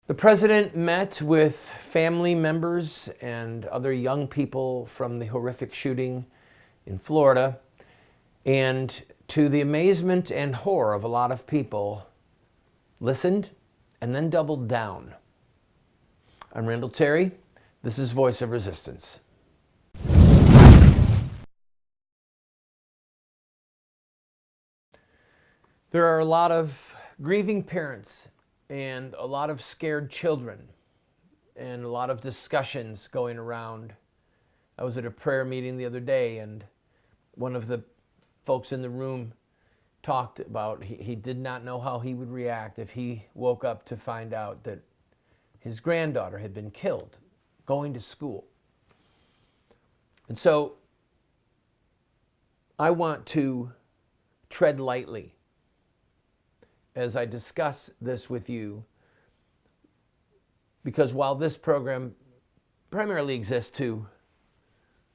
The president met with family members and other young people from the horrific shooting in Florida, and to the amazement and horror of a lot of people, listened and then doubled down. I'm Randall Terry. This is Voice of Resistance. There are a lot of grieving parents and a lot of scared children and a lot of discussions going around. I was at a prayer meeting the other day, and one of the folks in the room talked about he did not know how he would react if he woke up to find out that his granddaughter had been killed going to school. And so I want to tread lightly as I discuss this with you, because while this program primarily exists to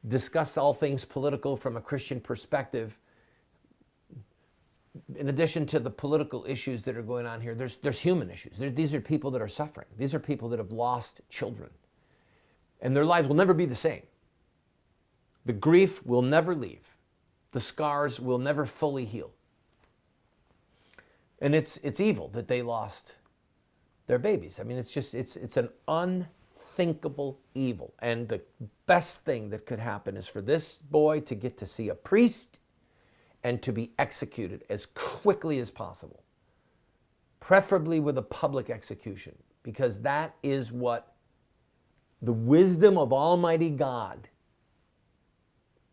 discuss all things political from a Christian perspective, in addition to the political issues that are going on here, there's human issues. These are people that are suffering. These are people that have lost children, and their lives will never be the same. The grief will never leave. The scars will never fully heal. And it's evil that they lost their babies. I mean, it's an unthinkable evil. And the best thing that could happen is for this boy to get to see a priest and to be executed as quickly as possible, preferably with a public execution, because that is what the wisdom of Almighty God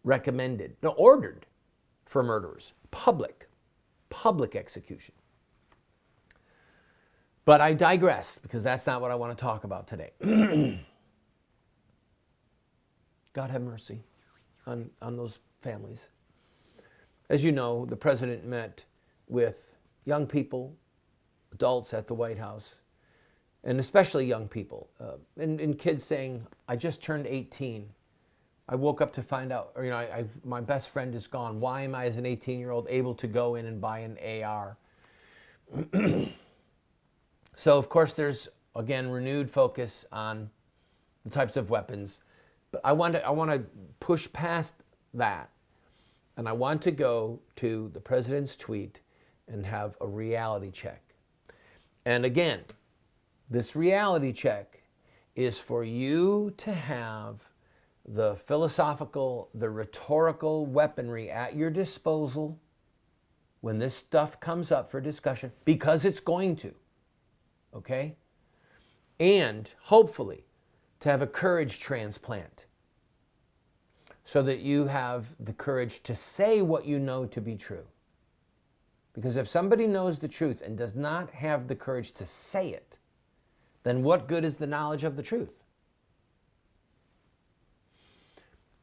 recommended, no, ordered for murderers, public execution. But I digress, because that's not what I want to talk about today. God have mercy on those families. As you know, the president met with young people, adults at the White House, and especially young people, and kids saying, I just turned 18. I woke up to find out, or my best friend is gone. Why am I, as an 18-year-old, able to go in and buy an AR? So, of course, there's, again, renewed focus on the types of weapons. But I want to push past that, and I want to go to the president's tweet and have a reality check. And again, this reality check is for you to have the philosophical, the rhetorical weaponry at your disposal when this stuff comes up for discussion, because it's going to. Okay? And hopefully to have a courage transplant so that you have the courage to say what you know to be true. Because if somebody knows the truth and does not have the courage to say it, then what good is the knowledge of the truth?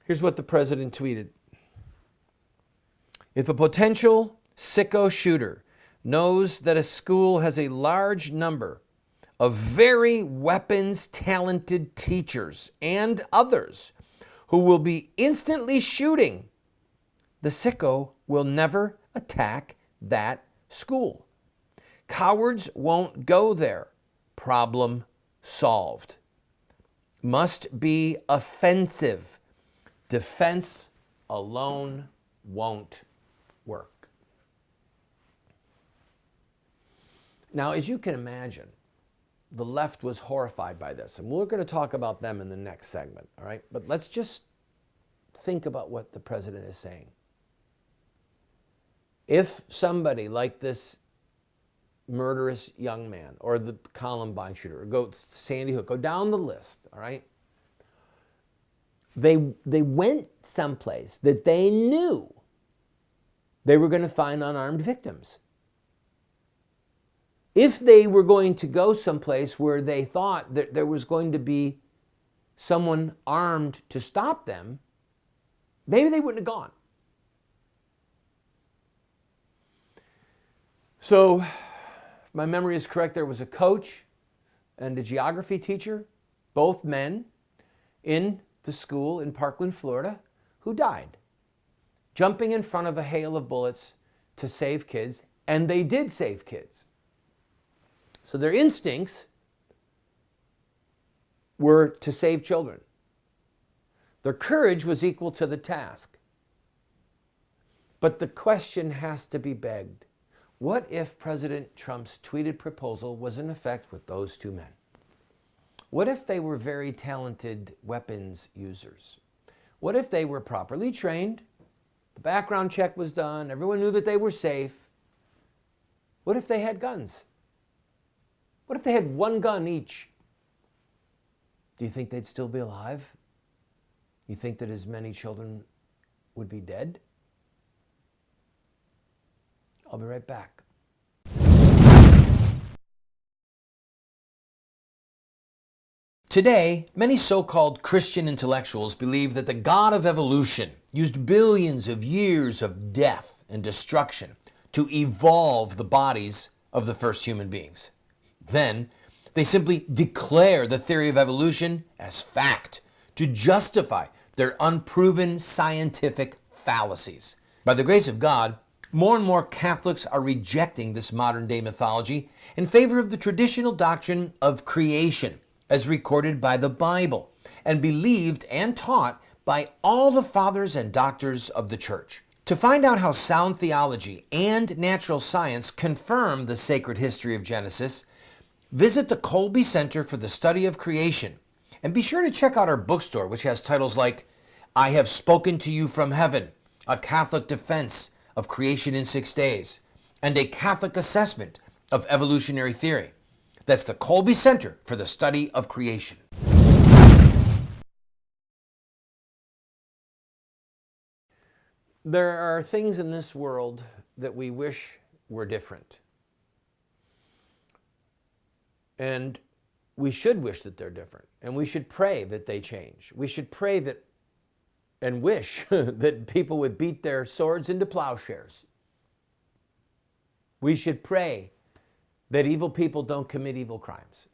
Here's what the president tweeted. If a potential sicko shooter knows that a school has a large number of very weapons-talented teachers and others who will be instantly shooting, the sicko will never attack that school. Cowards won't go there. Problem solved. Must be offensive. Defense alone won't work. Now, as you can imagine, the left was horrified by this, and we're going to talk about them in the next segment, all right? But let's just think about what the president is saying. If somebody like this murderous young man, or the Columbine shooter, or go Sandy Hook, go down the list, all right? They went someplace that they knew they were going to find unarmed victims. If they were going to go someplace where they thought that there was going to be someone armed to stop them, maybe they wouldn't have gone. So, if my memory is correct, there was a coach and a geography teacher, both men, in the school in Parkland, Florida, who died, jumping in front of a hail of bullets to save kids, and they did save kids. So their instincts were to save children. Their courage was equal to the task. But the question has to be begged. What if President Trump's tweeted proposal was in effect with those two men? What if they were very talented weapons users? What if they were properly trained? The background check was done. Everyone knew that they were safe. What if they had guns? What if they had one gun each? Do you think they'd still be alive? You think that as many children would be dead? I'll be right back. Today, many so-called Christian intellectuals believe that the God of evolution used billions of years of death and destruction to evolve the bodies of the first human beings. Then, they simply declare the theory of evolution as fact to justify their unproven scientific fallacies. By the grace of God, more and more Catholics are rejecting this modern-day mythology in favor of the traditional doctrine of creation, as recorded by the Bible, and believed and taught by all the fathers and doctors of the Church. To find out how sound theology and natural science confirm the sacred history of Genesis, visit the Colby Center for the Study of Creation, and be sure to check out our bookstore, which has titles like I Have Spoken to You from Heaven, A Catholic Defense of Creation in 6 Days, and A Catholic Assessment of Evolutionary Theory. That's the Colby Center for the Study of Creation. There are things in this world that we wish were different. And we should wish that they're different. And we should pray that they change. We should pray that and wish that people would beat their swords into plowshares. We should pray that evil people don't commit evil crimes.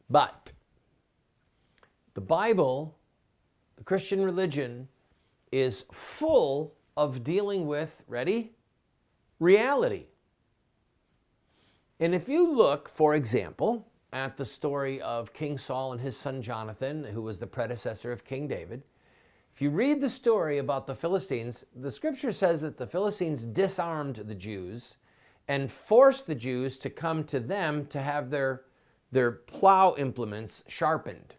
But the Bible, the Christian religion, is full of dealing with, ready? Reality. And if you look, for example, at the story of King Saul and his son Jonathan, who was the predecessor of King David, if you read the story about the Philistines, the scripture says that the Philistines disarmed the Jews and forced the Jews to come to them to have their plow implements sharpened.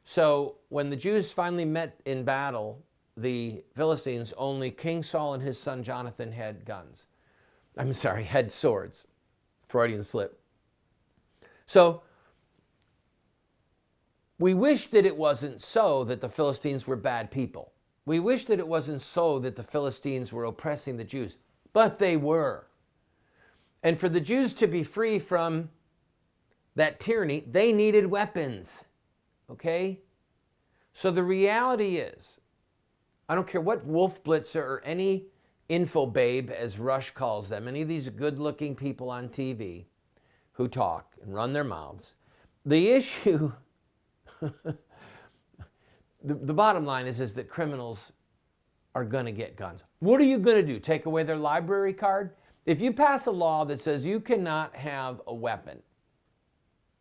So when the Jews finally met in battle, the Philistines, only King Saul and his son Jonathan had guns. Had swords. Freudian slip. So we wish that it wasn't so that the Philistines were bad people. We wish that it wasn't so that the Philistines were oppressing the Jews, but they were. And for the Jews to be free from that tyranny, they needed weapons. Okay? So the reality is, I don't care what Wolf Blitzer or any info babe, as Rush calls them, any of these good-looking people on TV who talk and run their mouths, the issue, the bottom line is that criminals are going to get guns. What are you going to do? Take away their library card? If you pass a law that says you cannot have a weapon,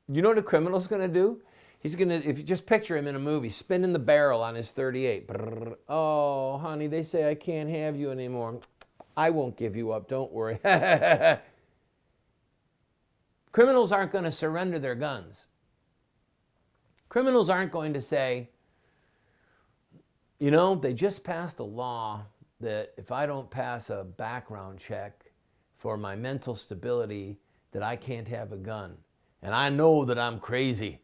you know what a criminal's going to do? He's going to, if you just picture him in a movie, spinning the barrel on his 38. Brrr. Oh, honey, they say I can't have you anymore. I won't give you up, don't worry. Criminals aren't going to surrender their guns. Criminals aren't going to say, you know, they just passed a law that if I don't pass a background check for my mental stability, that I can't have a gun. And I know that I'm crazy.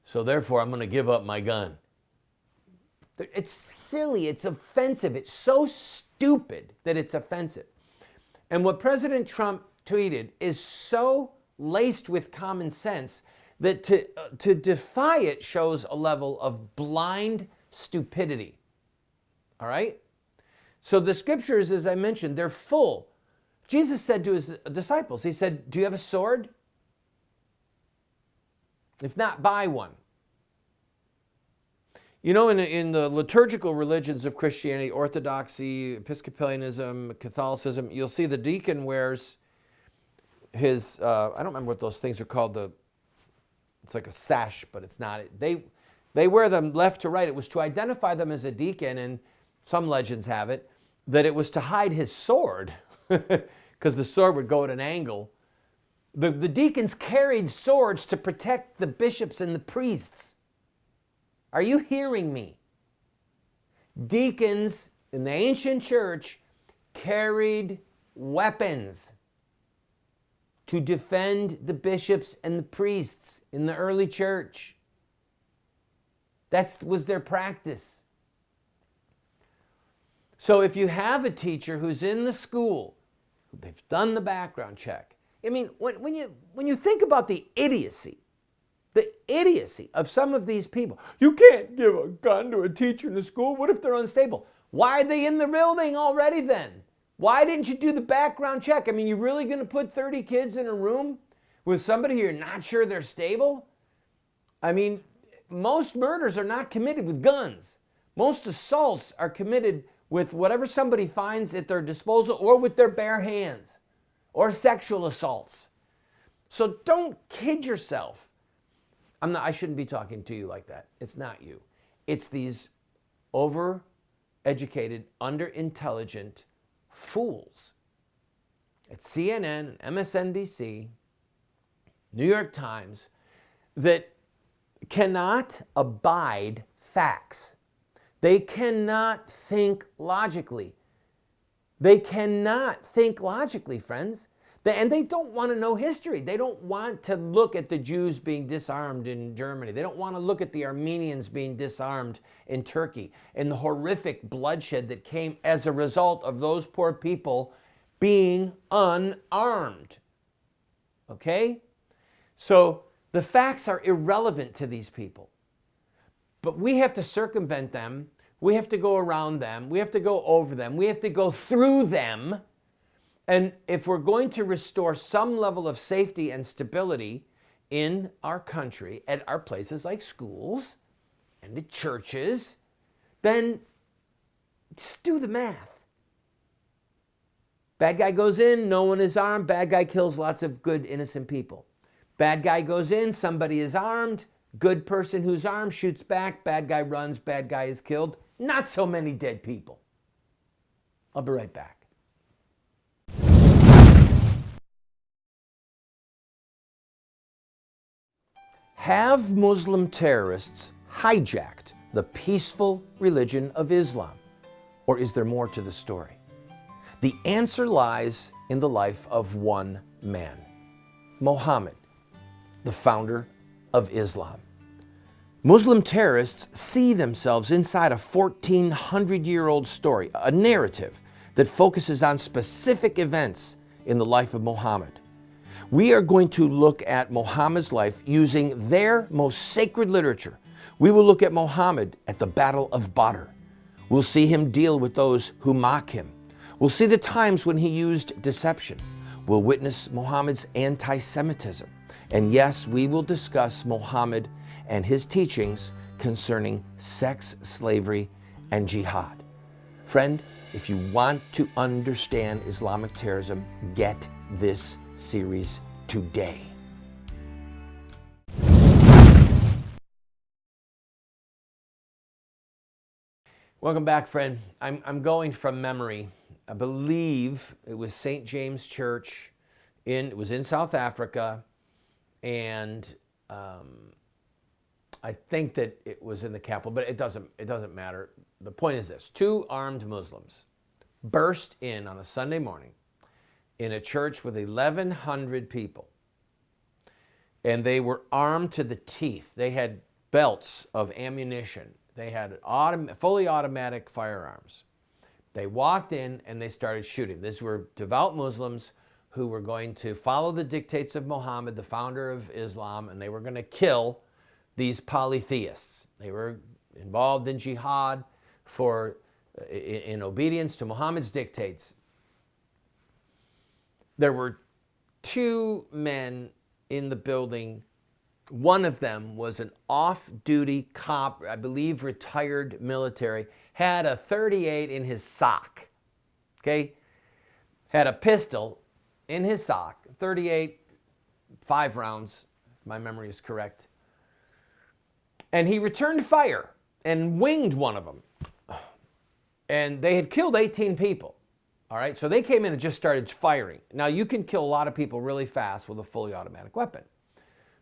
So therefore I'm going to give up my gun. It's silly, it's offensive, it's so stupid that it's offensive. And what President Trump tweeted is so laced with common sense that to defy it shows a level of blind stupidity. All right? So the scriptures, as I mentioned, they're full. Jesus said to his disciples, he said, do you have a sword? If not, buy one. You know, in the liturgical religions of Christianity, Orthodoxy, Episcopalianism, Catholicism, you'll see the deacon wears his, I don't remember what those things are called. It's like a sash, but it's not. They wear them left to right. It was to identify them as a deacon, and some legends have it that it was to hide his sword, because the sword would go at an angle. The deacons carried swords to protect the bishops and the priests. Are you hearing me? Deacons in the ancient church carried weapons to defend the bishops and the priests in the early church. That was their practice. So if you have a teacher who's in the school, they've done the background check. I mean, when you think about the idiocy of some of these people, you can't give a gun to a teacher in the school. What if they're unstable? Why are they in the building already then? Why didn't you do the background check? I mean, you really going to put 30 kids in a room with somebody you're not sure they're stable? I mean, most murders are not committed with guns. Most assaults are committed with whatever somebody finds at their disposal or with their bare hands, or sexual assaults. So don't kid yourself. I shouldn't be talking to you like that. It's not you. It's these over-educated, under-intelligent fools at CNN, MSNBC, New York Times, that cannot abide facts. They cannot think logically. They cannot think logically, friends. And they don't want to know history. They don't want to look at the Jews being disarmed in Germany. They don't want to look at the Armenians being disarmed in Turkey and the horrific bloodshed that came as a result of those poor people being unarmed. Okay? So the facts are irrelevant to these people. But we have to circumvent them. We have to go around them. We have to go over them. We have to go through them. And if we're going to restore some level of safety and stability in our country, at our places like schools and the churches, then just do the math. Bad guy goes in, no one is armed. Bad guy kills lots of good, innocent people. Bad guy goes in, somebody is armed. Good person who's armed shoots back. Bad guy runs, bad guy is killed. Not so many dead people. I'll be right back. Have Muslim terrorists hijacked the peaceful religion of Islam? Or is there more to the story? The answer lies in the life of one man, Muhammad, the founder of Islam. Muslim terrorists see themselves inside a 1,400-year-old story, a narrative that focuses on specific events in the life of Muhammad. We are going to look at Muhammad's life using their most sacred literature. We will look at Muhammad at the Battle of Badr. We'll see him deal with those who mock him. We'll see the times when he used deception. We'll witness Muhammad's anti-Semitism. And yes, we will discuss Muhammad and his teachings concerning sex, slavery, and jihad. Friend, if you want to understand Islamic terrorism, get this series today. Welcome back, friend. I'm going from memory. I believe it was St. James Church. It was in South Africa, and I think that it was in the capital, but it doesn't matter. The point is this: 2 armed Muslims burst in on a Sunday morning in a church with 1,100 people, and they were armed to the teeth. They had belts of ammunition. They had fully automatic firearms. They walked in and they started shooting. These were devout Muslims who were going to follow the dictates of Muhammad, the founder of Islam, and they were going to kill these polytheists. They were involved in jihad in obedience to Muhammad's dictates. There were 2 men in the building. One of them was an off-duty cop, I believe retired military, had a .38 in his sock, okay? Had a pistol in his sock, 38, 5 rounds, if my memory is correct. And he returned fire and winged one of them. And they had killed 18 people. All right, so they came in and just started firing. Now, you can kill a lot of people really fast with a fully automatic weapon.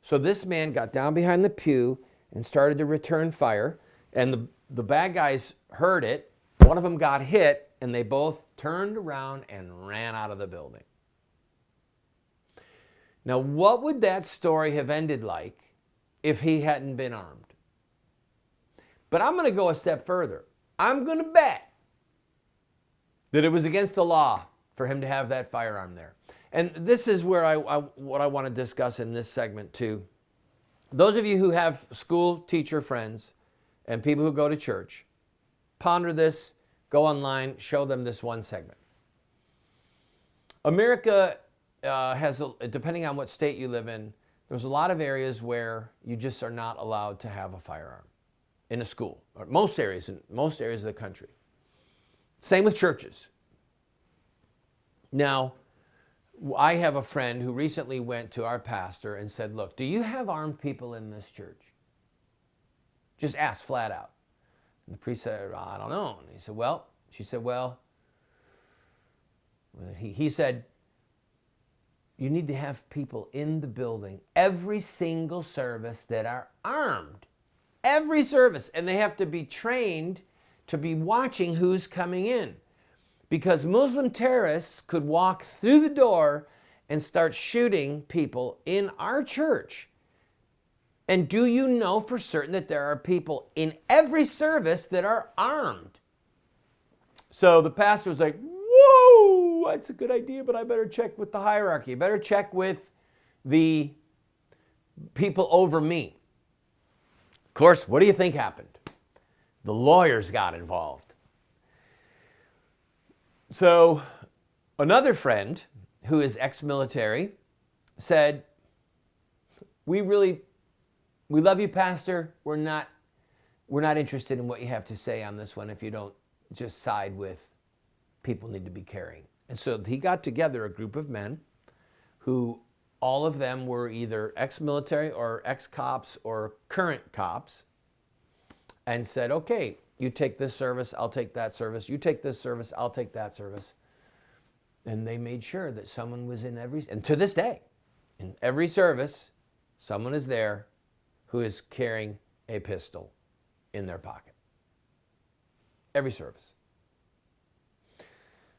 So this man got down behind the pew and started to return fire. And the bad guys heard it. One of them got hit, and they both turned around and ran out of the building. Now, what would that story have ended like if he hadn't been armed? But I'm going to go a step further. I'm going to bet that it was against the law for him to have that firearm there. And this is where what I want to discuss in this segment too. Those of you who have school teacher friends and people who go to church, ponder this, go online, show them this one segment. America has, depending on what state you live in, there's a lot of areas where you just are not allowed to have a firearm in a school, or most areas of the country. Same with churches. Now, I have a friend who recently went to our pastor and said, look, do you have armed people in this church? Just asked flat out. And the priest said, I don't know. And he said, well, she said, well, he said, you need to have people in the building every single service that are armed. Every service. And they have to be trained to be watching who's coming in. Because Muslim terrorists could walk through the door and start shooting people in our church. And do you know for certain that there are people in every service that are armed? So the pastor was like, whoa, that's a good idea, but I better check with the hierarchy. I better check with the people over me. Of course, what do you think happened? The lawyers got involved. So another friend who is ex-military said, we love you, Pastor. We're not interested in what you have to say on this one if you don't just side with people need to be carrying. And so he got together a group of men who all of them were either ex-military or ex-cops or current cops, and said, okay, you take this service, I'll take that service. You take this service, I'll take that service. And they made sure that someone was in and to this day, in every service, someone is there who is carrying a pistol in their pocket. Every service.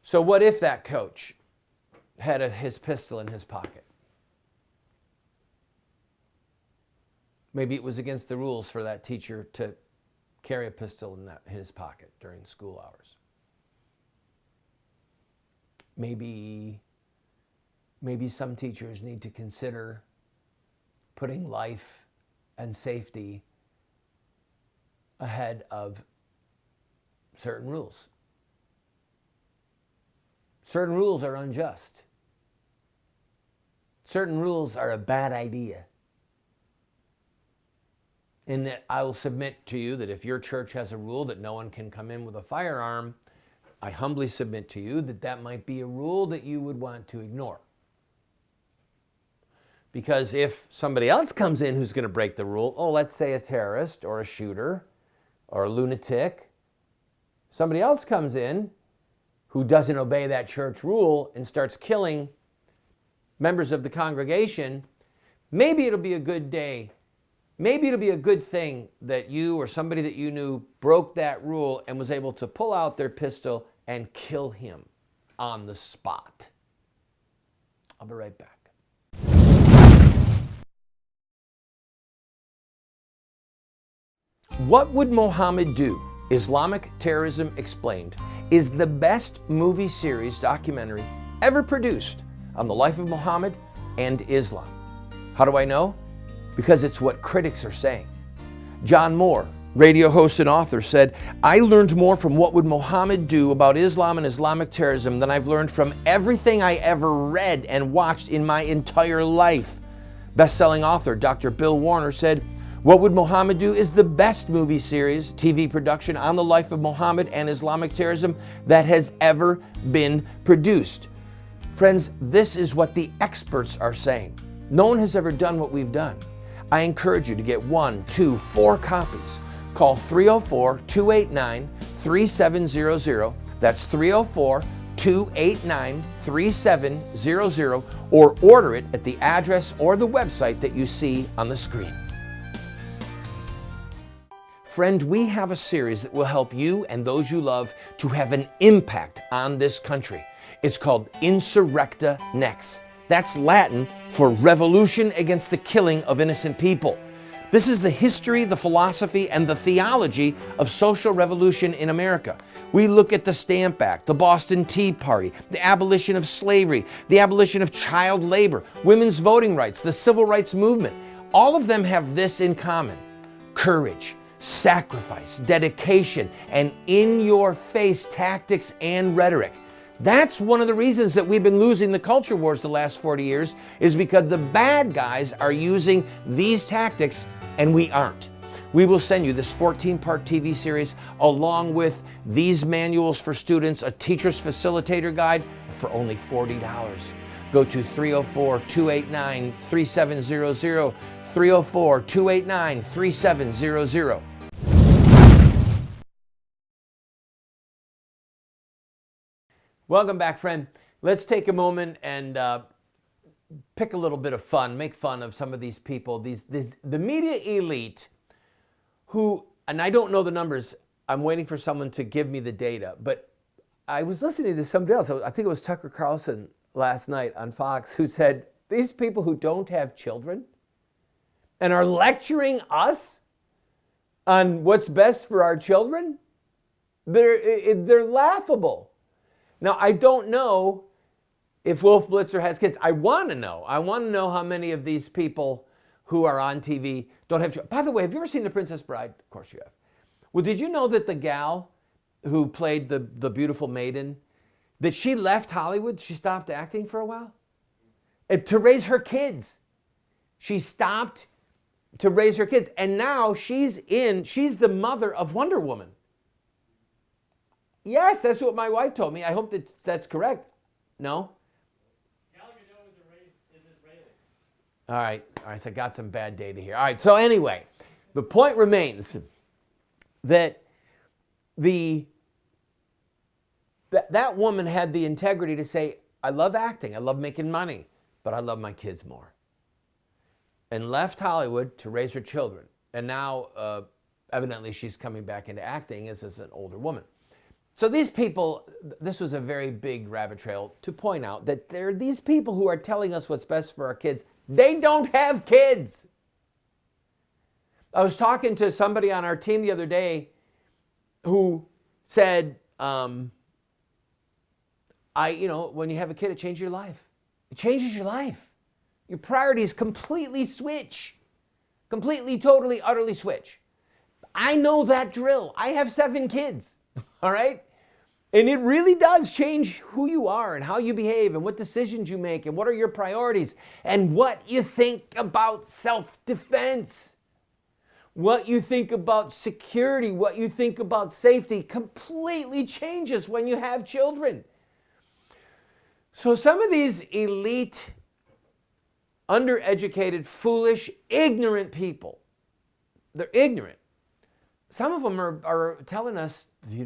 So what if that coach had his pistol in his pocket? Maybe it was against the rules for that teacher to carry a pistol in his pocket during school hours. Maybe some teachers need to consider putting life and safety ahead of certain rules. Certain rules are unjust. Certain rules are a bad idea. And that I will submit to you that if your church has a rule that no one can come in with a firearm, I humbly submit to you that that might be a rule that you would want to ignore. Because if somebody else comes in who's going to break the rule, let's say a terrorist or a shooter or a lunatic, somebody else comes in who doesn't obey that church rule and starts killing members of the congregation, maybe it'll be a good day. Maybe it'll be a good thing that you or somebody that you knew broke that rule and was able to pull out their pistol and kill him on the spot. I'll be right back. What Would Mohammed Do? Islamic Terrorism Explained is the best movie series documentary ever produced on the life of Muhammad and Islam. How do I know? Because it's what critics are saying. John Moore, radio host and author, said, I learned more from What Would Mohammed Do about Islam and Islamic terrorism than I've learned from everything I ever read and watched in my entire life. Best-selling author Dr. Bill Warner said, What Would Mohammed Do is the best movie series, TV production on the life of Muhammad and Islamic terrorism that has ever been produced. Friends, this is what the experts are saying. No one has ever done what we've done. I encourage you to get 1, 2, 4 copies. Call 304-289-3700. That's 304-289-3700, or order it at the address or the website that you see on the screen. Friend, we have a series that will help you and those you love to have an impact on this country. It's called Insurrecta Nex. That's Latin for revolution against the killing of innocent people. This is the history, the philosophy, and the theology of social revolution in America. We look at the Stamp Act, the Boston Tea Party, the abolition of slavery, the abolition of child labor, women's voting rights, the civil rights movement. All of them have this in common: courage, sacrifice, dedication, and in-your-face tactics and rhetoric. That's one of the reasons that we've been losing the culture wars the last 40 years, is because the bad guys are using these tactics and we aren't. We will send you this 14-part TV series along with these manuals for students, a teacher's facilitator guide for only $40. Go to 304-289-3700, 304-289-3700. Welcome back, friend. Let's take a moment and pick a little bit of fun, make fun of some of these people, the media elite who, and I don't know the numbers, I'm waiting for someone to give me the data, but I was listening to somebody else, I think it was Tucker Carlson last night on Fox, who said, these people who don't have children and are lecturing us on what's best for our children, they're laughable. Now, I don't know if Wolf Blitzer has kids. I want to know. I want to know how many of these people who are on TV don't have children. By the way, have you ever seen The Princess Bride? Of course you have. Well, did you know that the gal who played the beautiful maiden, that she left Hollywood, she stopped acting for a while? And to raise her kids. She stopped to raise her kids. And now she's the mother of Wonder Woman. Yes, that's what my wife told me. I hope that's correct. No? Gal Gadot is Israeli. All right, so I got some bad data here. All right, so anyway, the point remains that that woman had the integrity to say, I love acting, I love making money, but I love my kids more. And left Hollywood to raise her children. And now, evidently, she's coming back into acting as an older woman. So these people, this was a very big rabbit trail to point out that there are these people who are telling us what's best for our kids. They don't have kids. I was talking to somebody on our team the other day who said, when you have a kid, it changes your life. It changes your life. Your priorities completely switch. Completely, totally, utterly switch. I know that drill. I have 7 kids, all right? And it really does change who you are and how you behave and what decisions you make and what are your priorities and what you think about self-defense, what you think about security, what you think about safety completely changes when you have children. So some of these elite, undereducated, foolish, ignorant people, they're ignorant. Some of them are telling us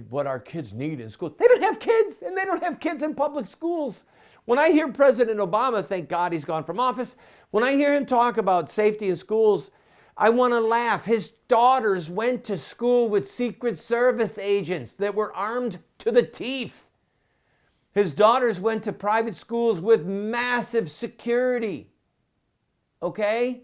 what our kids need in school. They don't have kids, and they don't have kids in public schools. When I hear President Obama, thank God he's gone from office, when I hear him talk about safety in schools, I want to laugh. His daughters went to school with Secret Service agents that were armed to the teeth. His daughters went to private schools with massive security. Okay?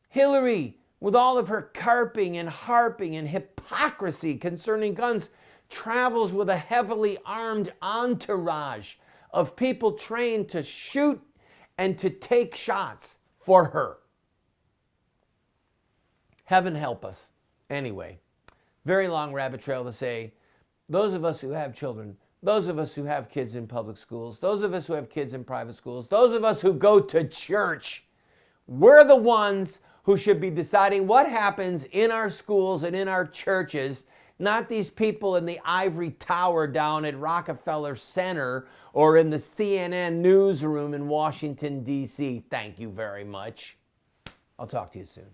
Hillary, with all of her carping and harping and hypocrisy concerning guns, travels with a heavily armed entourage of people trained to shoot and to take shots for her. Heaven help us. Anyway, very long rabbit trail to say, those of us who have children, those of us who have kids in public schools, those of us who have kids in private schools, those of us who go to church, we're the ones who should be deciding what happens in our schools and in our churches not these people in the ivory tower down at Rockefeller Center or in the CNN newsroom in Washington, D.C. Thank you very much. I'll talk to you soon.